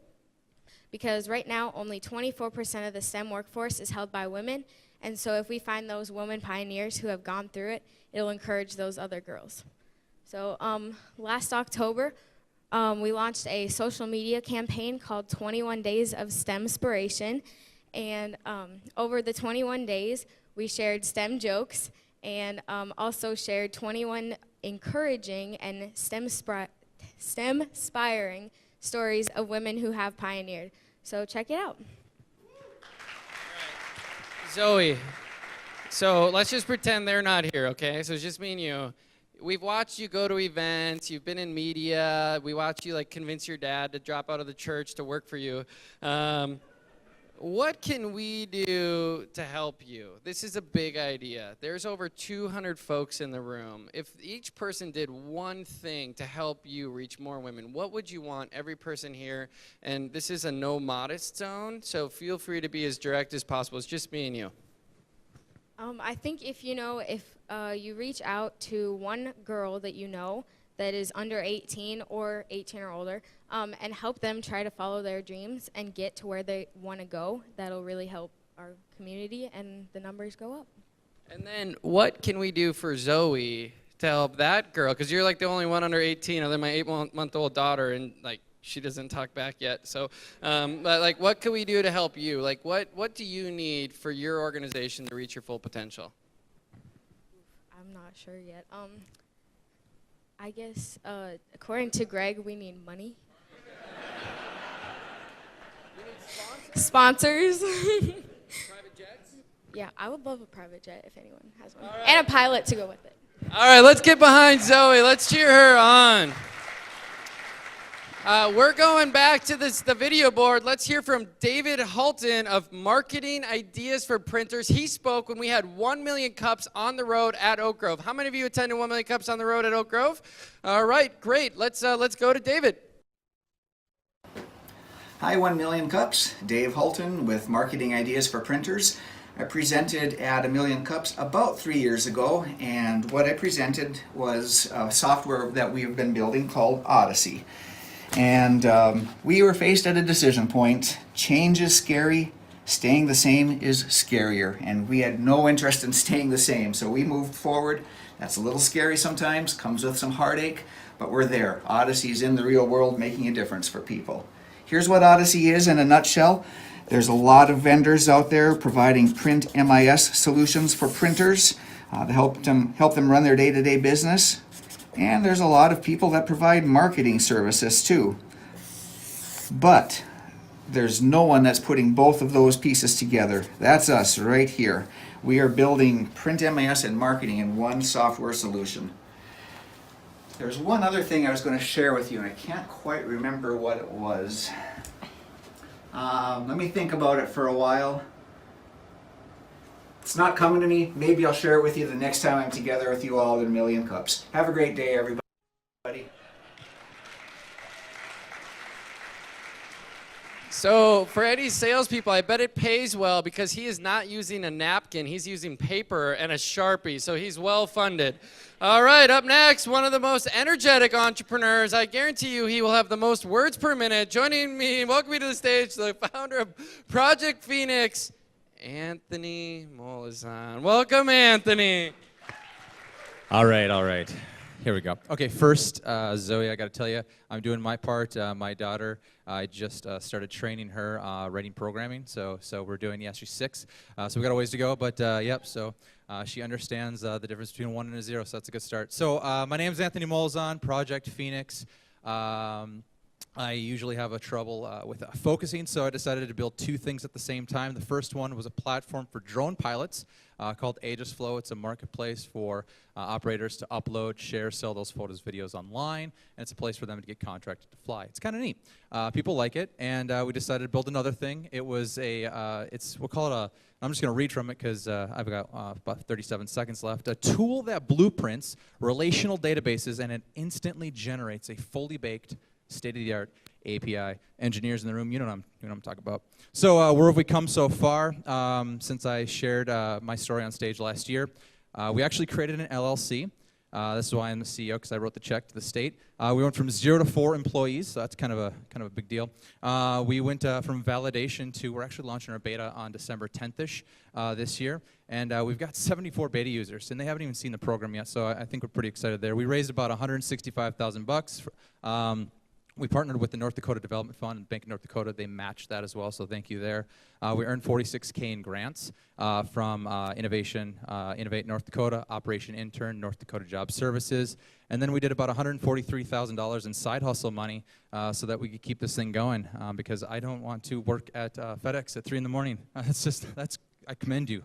Because right now, only 24% of the STEM workforce is held by women, and so if we find those women pioneers who have gone through it, it'll encourage those other girls. So last October, we launched a social media campaign called 21 Days of STEMspiration, and over the 21 days, we shared STEM jokes and also shared 21 encouraging and STEM-inspiring stories of women who have pioneered. So check it out. Zoe, so let's just pretend they're not here, okay? So it's just me and you. We've watched you go to events, you've been in media, we watched you like convince your dad to drop out of the church to work for you. What can we do to help you? This is a big idea. There's over 200 folks in the room. If each person did one thing to help you reach more women, what would you want every person here? And this is a no modest zone, so feel free to be as direct as possible. It's just me and you. I think if you reach out to one girl that you know that is under 18 or 18 or older, and help them try to follow their dreams and get to where they want to go, that'll really help our community and the numbers go up. And then what can we do for Zoe to help that girl? Because you're like the only one under 18, other than my 8-month-old daughter, and like she doesn't talk back yet. So, but like, what can we do to help you? Like, what do you need for your organization to reach your full potential? I'm not sure yet. I guess according to Greg, we need money. Sponsors. Private jets? Yeah, I would love a private jet if anyone has one. Right. And a pilot to go with it. All right, let's get behind Zoe. Let's cheer her on. We're going back to the video board. Let's hear from David Halton of Marketing Ideas for Printers. He spoke when we had 1 million cups on the road at Oak Grove. How many of you attended 1 million cups on the road at Oak Grove? All right, great. Let's go to David. Hi, 1 Million Cups. Dave Halton with Marketing Ideas for Printers. I presented at 1 Million Cups about 3 years ago, and what I presented was software that we've been building called Odyssey. And we were faced at a decision point. Change is scary, staying the same is scarier, and we had no interest in staying the same, so we moved forward. That's a little scary sometimes, comes with some heartache, but we're there. Odyssey's in the real world making a difference for people. Here's what Odyssey is in a nutshell. There's a lot of vendors out there providing print MIS solutions for printers to help them run their day-to-day business. And there's a lot of people that provide marketing services too. But there's no one that's putting both of those pieces together. That's us right here. We are building print MIS and marketing in one software solution. There's one other thing I was going to share with you, and I can't quite remember what it was. Let me think about it for a while. It's not coming to me. Maybe I'll share it with you the next time I'm together with you all at 1 Million Cups. Have a great day, everybody. So for any salespeople, I bet it pays well because he is not using a napkin. He's using paper and a Sharpie, so he's well funded. All right, up next, one of the most energetic entrepreneurs. I guarantee you he will have the most words per minute. Joining me, welcome me to the stage, the founder of Project Phoenix, Anthony Molizan. Welcome, Anthony. All right. Here we go. Okay, first, Zoe, I got to tell you, I'm doing my part. My daughter, I just started training her writing programming, so we're doing, she's 6, so we got a ways to go, but yep, so she understands the difference between a 1 and a 0, so that's a good start. So my name's Anthony Molizan, Project Phoenix. I usually have a trouble with focusing, so I decided to build two things at the same time. The first one was a platform for drone pilots called Aegis Flow. It's a marketplace for operators to upload, share, sell those photos, videos online, and it's a place for them to get contracted to fly. It's kind of neat. People like it, and we decided to build another thing. It was we'll call it a, I'm just going to read from it because I've got about 37 seconds left. A tool that blueprints relational databases and it instantly generates a fully baked state-of-the-art API. Engineers in the room, you know what I'm talking about. So where have we come so far since I shared my story on stage last year? We actually created an LLC. This is why I'm the CEO, because I wrote the check to the state. We went from 0 to 4 employees, so that's kind of a big deal. We went from validation to, we're actually launching our beta on December 10th-ish this year, and we've got 74 beta users, and they haven't even seen the program yet, so I think we're pretty excited there. We raised about $165,000. We partnered with the North Dakota Development Fund and Bank of North Dakota. They matched that as well, so thank you there. We earned $46K in grants from Innovate North Dakota, Operation Intern, North Dakota Job Services, and then we did about $143,000 in side hustle money so that we could keep this thing going because I don't want to work at FedEx at 3 in the morning. I commend you.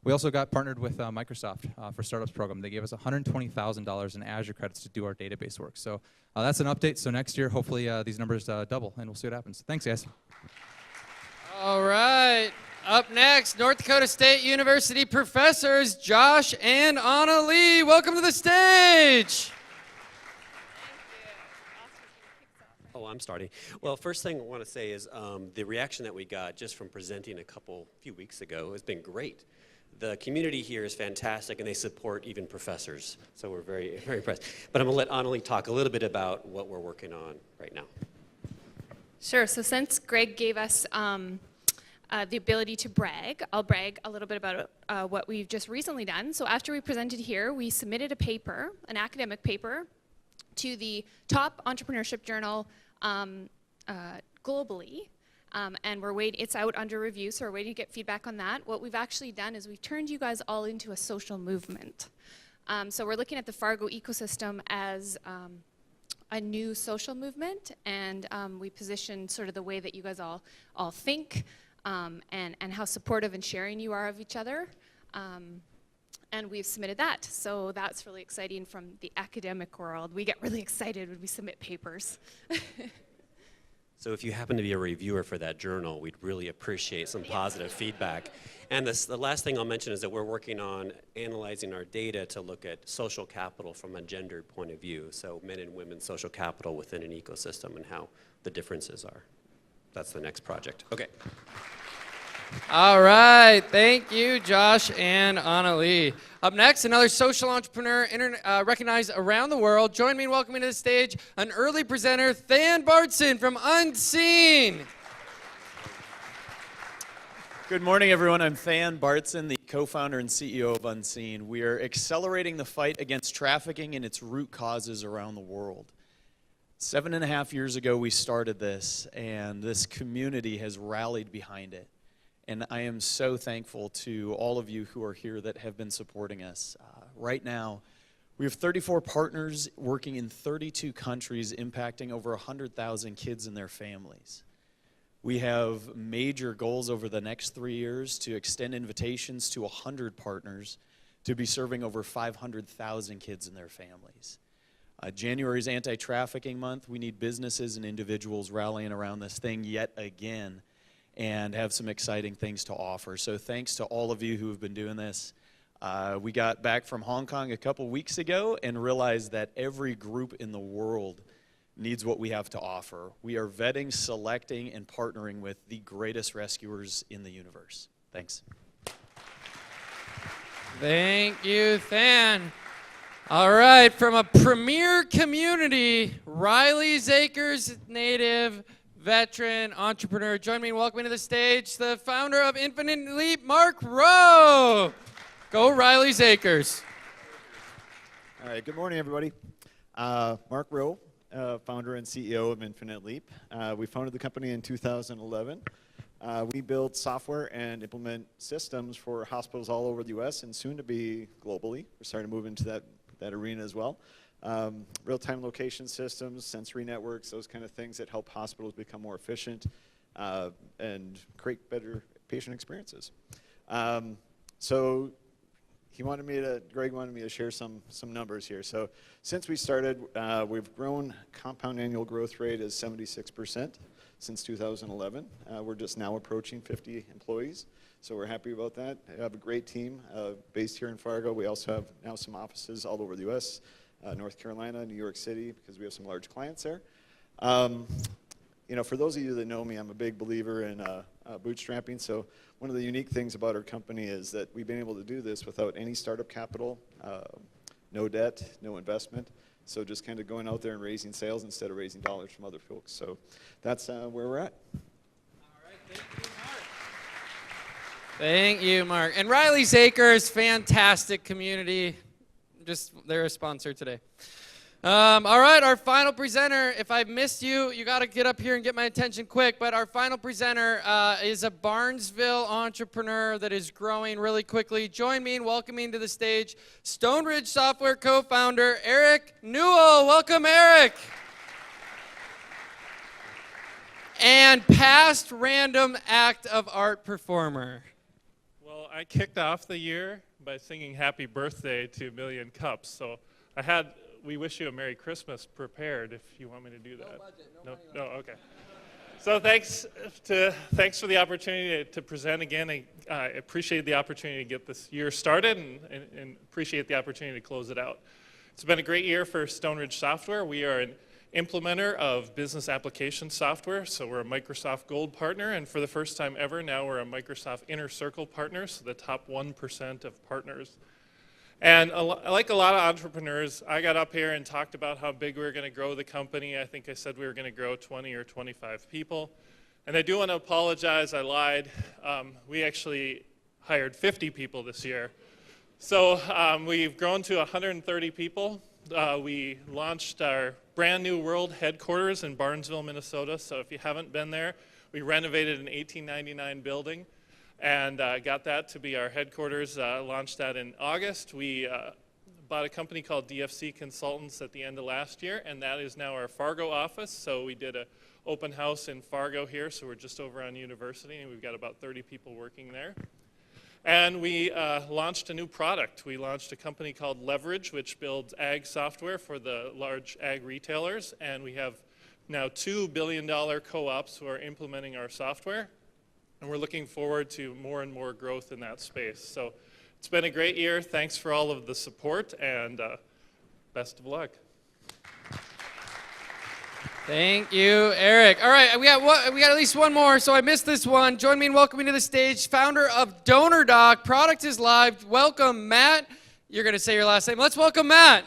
We also got partnered with Microsoft for Startups program. They gave us $120,000 in Azure credits to do our database work. So that's an update. So next year, hopefully these numbers double, and we'll see what happens. Thanks, guys. All right. Up next, North Dakota State University professors Josh and Anna Lee. Welcome to the stage. Oh, I'm starting. Well, first thing I want to say is the reaction that we got just from presenting a few weeks ago has been great. The community here is fantastic, and they support even professors. So we're very, very impressed. But I'm going to let Annalie talk a little bit about what we're working on right now. Sure. So since Greg gave us the ability to brag, I'll brag a little bit about what we've just recently done. So after we presented here, we submitted a paper, an academic paper, to the top entrepreneurship journal globally. And it's out under review, so we're waiting to get feedback on that. What we've actually done is we've turned you guys all into a social movement. So we're looking at the Fargo ecosystem as a new social movement, and we position sort of the way that you guys all think and how supportive and sharing you are of each other. And we've submitted that, so that's really exciting from the academic world. We get really excited when we submit papers. So if you happen to be a reviewer for that journal, we'd really appreciate some positive feedback. And the last thing I'll mention is that we're working on analyzing our data to look at social capital from a gendered point of view, so men and women's social capital within an ecosystem and how the differences are. That's the next project. Okay. All right, thank you, Josh and Anna Lee. Up next, another social entrepreneur recognized around the world. Join me in welcoming to the stage an early presenter, Than Bartson from Unseen. Good morning, everyone. I'm Than Bartson, the co-founder and CEO of Unseen. We are accelerating the fight against trafficking and its root causes around the world. 7.5 years ago, we started this, and this community has rallied behind it. And I am so thankful to all of you who are here that have been supporting us. Right now, we have 34 partners working in 32 countries, impacting over 100,000 kids and their families. We have major goals over the next 3 years to extend invitations to 100 partners to be serving over 500,000 kids and their families. January is Anti-Trafficking Month. We need businesses and individuals rallying around this thing yet again, and have some exciting things to offer. So thanks to all of you who have been doing this. We got back from Hong Kong a couple weeks ago and realized that every group in the world needs what we have to offer. We are vetting, selecting, and partnering with the greatest rescuers in the universe. Thanks. Thank you, Than. All right, from a premier community, Riley's Acres native, veteran, entrepreneur. Join me in welcoming to the stage the founder of Infinite Leap, Mark Rowe. Go Riley's Acres. All right, good morning, everybody. Mark Rowe, founder and CEO of Infinite Leap. We founded the company in 2011. We build software and implement systems for hospitals all over the U.S. and soon to be globally. We're starting to move into that arena as well. real-time location systems, sensory networks, those kind of things that help hospitals become more efficient and create better patient experiences. So Greg wanted me to share some numbers here. So since we started, we've grown compound annual growth rate is 76% since 2011. We're just now approaching 50 employees, so we're happy about that. We have a great team based here in Fargo. We also have now some offices all over the U.S., North Carolina, New York City, because we have some large clients there. You know, for those of you that know me, I'm a big believer in bootstrapping. So one of the unique things about our company is that we've been able to do this without any startup capital, no debt, no investment. So just kind of going out there and raising sales instead of raising dollars from other folks. So that's where we're at. Thank you, Mark. And Riley's Acres, fantastic community. They're a sponsor today. All right, our final presenter. If I missed you, you got to get up here and get my attention quick. But our final presenter is a Barnesville entrepreneur that is growing really quickly. Join me in welcoming to the stage Stone Ridge Software co-founder Eric Newell. Welcome, Eric. And past Random Act of Art performer. Well, I kicked off the year by singing Happy Birthday to Million Cups. So I had We Wish You a Merry Christmas prepared if you want me to do that. No budget, no, okay. So thanks for the opportunity to present again. I appreciate the opportunity to get this year started and appreciate the opportunity to close it out. It's been a great year for Stone Ridge Software. We are an implementer of business application software, so we're a Microsoft Gold partner, and for the first time ever, now we're a Microsoft Inner Circle partner, so the top 1% of partners. And like a lot of entrepreneurs, I got up here and talked about how big we were going to grow the company. I think I said we were going to grow 20 or 25 people. And I do want to apologize, I lied. We actually hired 50 people this year. So we've grown to 130 people. We launched our brand new world headquarters in Barnesville, Minnesota. So if you haven't been there, we renovated an 1899 building and got that to be our headquarters, launched that in August. We bought a company called DFC Consultants at the end of last year, and that is now our Fargo office. So we did an open house in Fargo here, so we're just over on University, and we've got about 30 people working there. And we launched a new product. We launched a company called Leverage, which builds ag software for the large ag retailers, and we have now 2 billion-dollar co-ops who are implementing our software. And we're looking forward to more and more growth in that space. So it's been a great year. Thanks for all of the support, and best of luck. Thank you, Eric. All right, we got at least one more, so I missed this one. Join me in welcoming to the stage founder of DonorDoc. Product is live. Welcome, Matt. You're going to say your last name. Let's welcome Matt.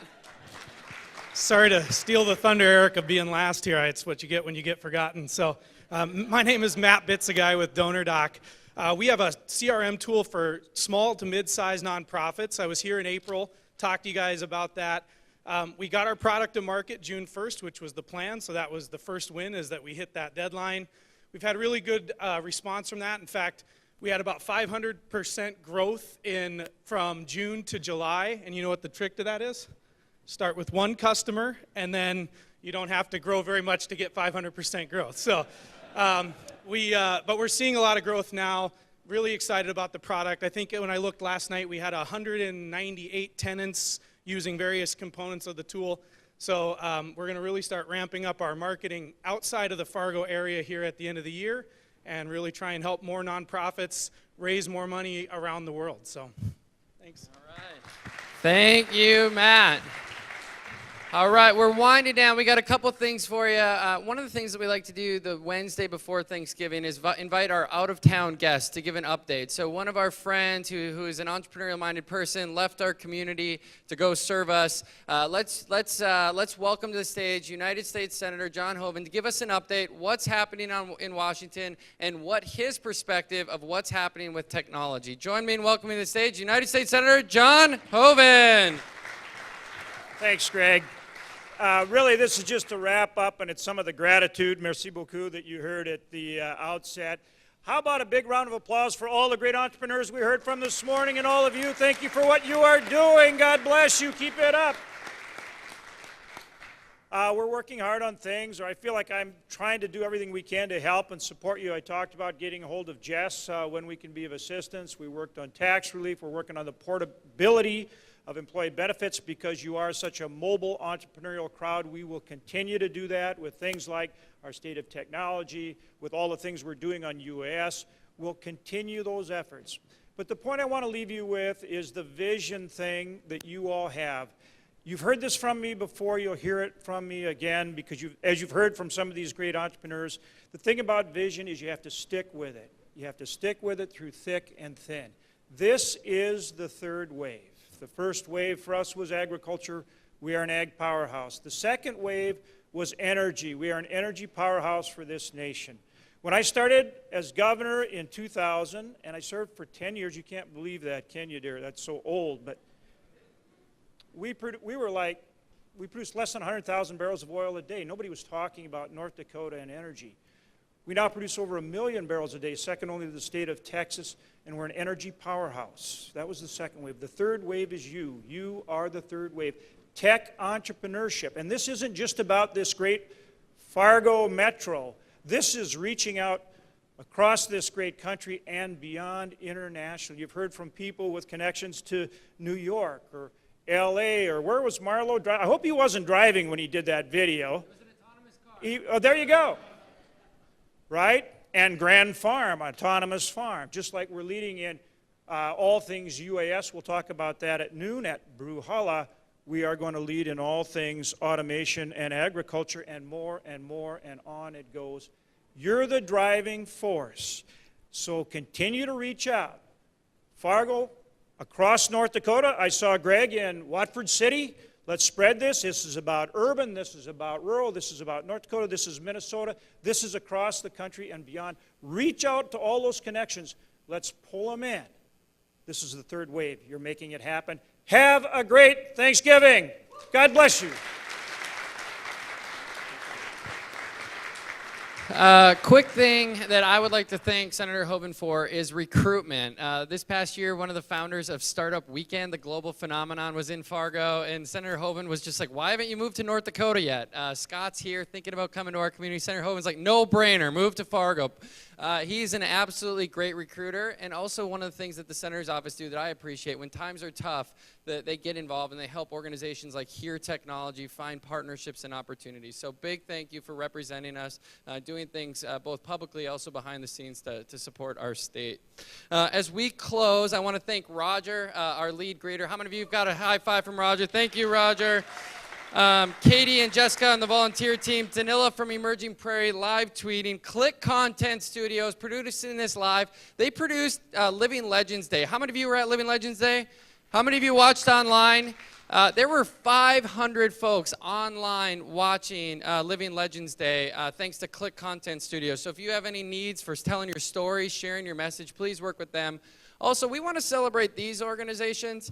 Sorry to steal the thunder, Eric, of being last here. It's what you get when you get forgotten. So my name is Matt Bitzigai with DonorDoc. We have a CRM tool for small to mid-sized nonprofits. I was here in April, talked to you guys about that. We got our product to market June 1st, which was the plan, so that was the first win, is that we hit that deadline. We've had really good response from that. In fact, we had about 500% growth from June to July, and you know what the trick to that is? Start with one customer, and then you don't have to grow very much to get 500% growth. So, but we're seeing a lot of growth now. Really excited about the product. I think when I looked last night, we had 198 tenants using various components of the tool. So we're going to really start ramping up our marketing outside of the Fargo area here at the end of the year and really try and help more nonprofits raise more money around the world. So thanks. All right. Thank you, Matt. All right, we're winding down. We got a couple things for you. One of the things that we like to do the Wednesday before Thanksgiving is invite our out-of-town guests to give an update. So one of our friends who is an entrepreneurial-minded person left our community to go serve us. Let's welcome to the stage United States Senator John Hoeven to give us an update, what's happening in Washington, and what his perspective of what's happening with technology. Join me in welcoming to the stage United States Senator John Hoeven. Thanks, Greg. Really, this is just a wrap up, and it's some of the gratitude, merci beaucoup, that you heard at the outset. How about a big round of applause for all the great entrepreneurs we heard from this morning, and all of you, thank you for what you are doing. God bless you. Keep it up. we're working hard on things, or I feel like I'm trying to do everything we can to help and support you. I talked about getting a hold of Jess when we can be of assistance. We worked on tax relief. We're working on the portability of employee benefits because you are such a mobile entrepreneurial crowd. We will continue to do that with things like our state of technology, with all the things we're doing on UAS. We'll continue those efforts. But the point I want to leave you with is the vision thing that you all have. You've heard this from me before. You'll hear it from me again because as you've heard from some of these great entrepreneurs, the thing about vision is you have to stick with it. You have to stick with it through thick and thin. This is the third wave. The first wave for us was agriculture. We are an ag powerhouse. The second wave was energy. We are an energy powerhouse for this nation. When I started as governor in 2000, and I served for 10 years, you can't believe that, can you, dear? That's so old. But we produced less than 100,000 barrels of oil a day. Nobody was talking about North Dakota and energy. We now produce over 1 million barrels a day, second only to the state of Texas, and we're an energy powerhouse. That was the second wave. The third wave is you. You are the third wave. Tech entrepreneurship. And this isn't just about this great Fargo metro. This is reaching out across this great country and beyond international. You've heard from people with connections to New York or LA or where was Marlo driving? I hope he wasn't driving when he did that video. It was an autonomous car. Oh, there you go. Right? And Grand Farm, autonomous farm, just like we're leading in all things UAS. We'll talk about that at noon at Bruhala. We are going to lead in all things automation and agriculture and more and more, and on it goes. You're the driving force. So continue to reach out. Fargo, across North Dakota, I saw Greg in Watford City. Let's spread this. This is about urban. This is about rural. This is about North Dakota. This is Minnesota. This is across the country and beyond. Reach out to all those connections. Let's pull them in. This is the third wave. You're making it happen. Have a great Thanksgiving. God bless you. Quick thing that I would like to thank Senator Hoeven for is recruitment. This past year, one of the founders of Startup Weekend, the global phenomenon, was in Fargo, and Senator Hoeven was just like, why haven't you moved to North Dakota yet? Scott's here thinking about coming to our community. Senator Hoeven's like, no brainer, move to Fargo. He's an absolutely great recruiter, and also one of the things that the Senator's office do that I appreciate, when times are tough, that they get involved and they help organizations like Here Technology find partnerships and opportunities. So big thank you for representing us, doing things both publicly, also behind the scenes to support our state. As we close, I want to thank Roger, our lead greeter. How many of you have got a high five from Roger? Thank you, Roger. Katie and Jessica on the volunteer team, Danila from Emerging Prairie, live tweeting, Click Content Studios, producing this live. They produced Living Legends Day. How many of you were at Living Legends Day? How many of you watched online? There were 500 folks online watching Living Legends Day thanks to Click Content Studios. So if you have any needs for telling your story, sharing your message, please work with them. Also, we want to celebrate these organizations.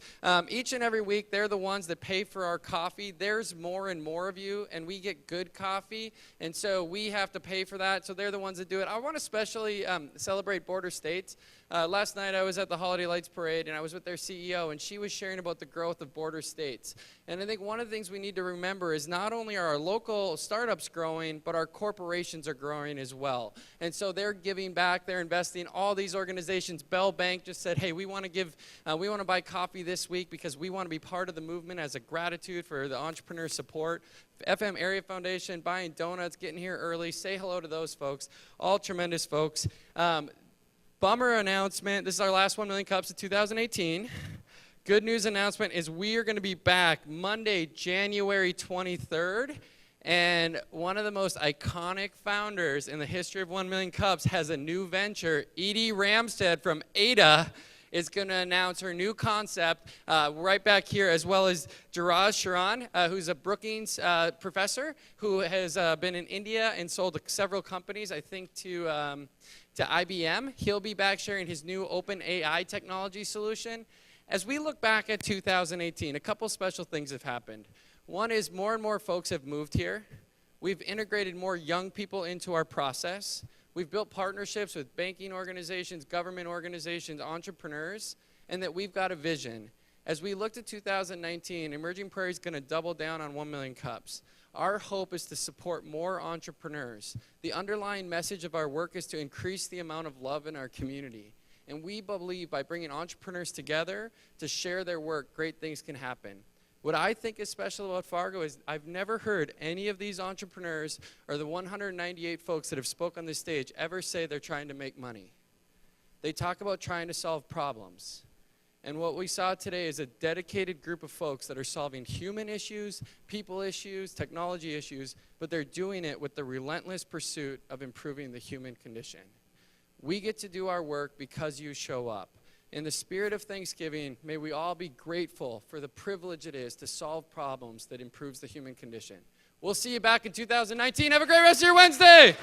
Each and every week, they're the ones that pay for our coffee. There's more and more of you, and we get good coffee, and so we have to pay for that, so they're the ones that do it. I want to especially celebrate Border States. Last night, I was at the Holiday Lights Parade, and I was with their CEO, and she was sharing about the growth of border states. And I think one of the things we need to remember is not only are our local startups growing, but our corporations are growing as well. And so they're giving back, they're investing. All these organizations, Bell Bank just said, hey, we want to buy coffee this week because we want to be part of the movement as a gratitude for the entrepreneur support. FM Area Foundation, buying donuts, getting here early. Say hello to those folks. All tremendous folks. Bummer announcement. This is our last 1 million cups of 2018. Good news announcement is we are going to be back Monday, January 23rd. And one of the most iconic founders in the history of 1 million cups has a new venture. Edie Ramstead from Ada is going to announce her new concept right back here, as well as Jiraj Sharan, who's a Brookings professor who has been in India and sold to several companies, I think to IBM. He'll be back sharing his new open AI technology solution. As we look back at 2018, a couple special things have happened. One is more and more folks have moved here. We've integrated more young people into our process. We've built partnerships with banking organizations, government organizations, entrepreneurs, and that we've got a vision. As we look to 2019, Emerging Prairie is going to double down on 1 million cups. Our hope is to support more entrepreneurs. The underlying message of our work is to increase the amount of love in our community. And we believe by bringing entrepreneurs together to share their work, great things can happen. What I think is special about Fargo is I've never heard any of these entrepreneurs or the 198 folks that have spoke on this stage ever say they're trying to make money. They talk about trying to solve problems. And what we saw today is a dedicated group of folks that are solving human issues, people issues, technology issues, but they're doing it with the relentless pursuit of improving the human condition. We get to do our work because you show up. In the spirit of Thanksgiving, may we all be grateful for the privilege it is to solve problems that improves the human condition. We'll see you back in 2019. Have a great rest of your Wednesday.